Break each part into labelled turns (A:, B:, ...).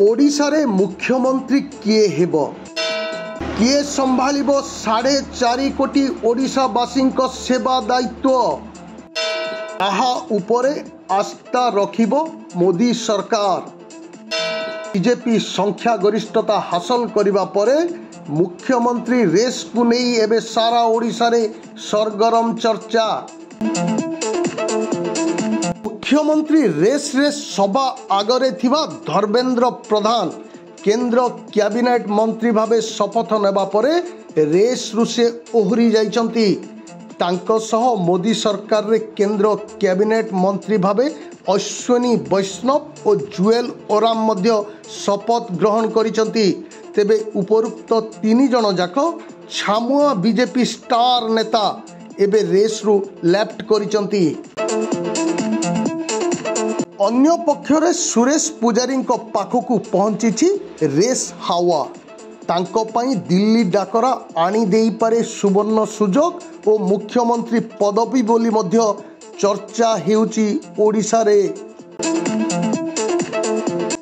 A: ओडिशा रे मुख्यमंत्री किए हेब किए संभालिबो 4.5 कोटी ओडिशावासी सेवा दायित्व आहा उपरे आस्था रखिबो मोदी सरकार। बीजेपी संख्या गरिष्ठता हासिल करिबा परे मुख्यमंत्री रेस को नहीं एबे सारा ओडिशा रे सरगरम चर्चा। मुख्यमंत्री रेस रे सभा आगरे थिबा धर्मेंद्र प्रधान केंद्र कैबिनेट मंत्री भावे शपथ नेबा परे रेस रु से ओहरी जाइचंती। तांको सह मोदी सरकार रे केंद्र कैबिनेट मंत्री भावे अश्विनी वैष्णव और जुएल ओराम मध्य शपथ ग्रहण करिसंती। तेबे उपरुक्त 3 जन जाक छामुआ बीजेपी स्टार नेता एबे रेस रु लेफ्ट करिसंती। अन्य पक्षरे सुरेश पुजारी पाखकु पहुंची रेस हावा। तांको पई दिल्ली डाकरा आनी देई पारे सुवर्ण सुजोग और मुख्यमंत्री पदवी बोली मध्य चर्चा हेउची ओडिशा रे।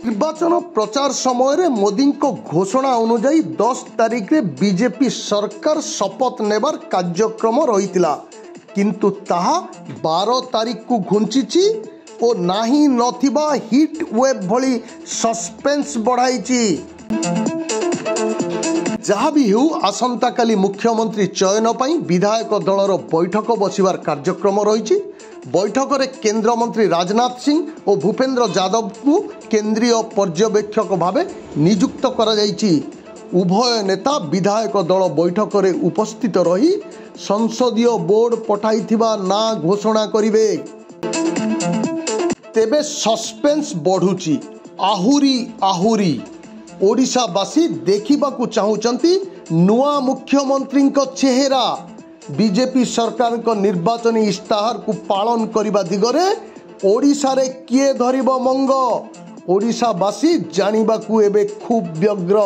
A: निर्वाचन प्रचार समय रे मोदी को घोषणा अनुजाई 10 तारिख रे बीजेपी सरकार शपथ नेबार कार्यक्रम रहितिला, किंतु ताहा 12 तारिख को घुंचीची और नाही नथिबा हिट वेब भली सस्पेंस बढ़ाईची। जहाँ भी हो आसंता काली मुख्यमंत्री चयन पई विधायक दलर बैठक बसिबार कार्यक्रम रही। बैठक रे केंद्र मंत्री राजनाथ सिंह और भूपेंद्र यादव को केंद्रीय पर्यवेक्षक भावे नियुक्त करा जायछि। उभय नेता विधायक दल बैठक रे उपस्थित रही संसदीय बोर्ड पठाइथिबा ना घोषणा करिवे। तेबे सस्पेंस बढ़ुची आहुरी आहुरी। ओडिशावासी देखिबाकू चाहुचंती नुआ मुख्यमंत्री को चेहरा। बीजेपी सरकार को निर्वाचन इस्ताहार को पालन करिबा दिगरे ओडिशा रे किए धरिबो मंग ओडिशावासी जानिबाकू एबे खूब व्यग्र।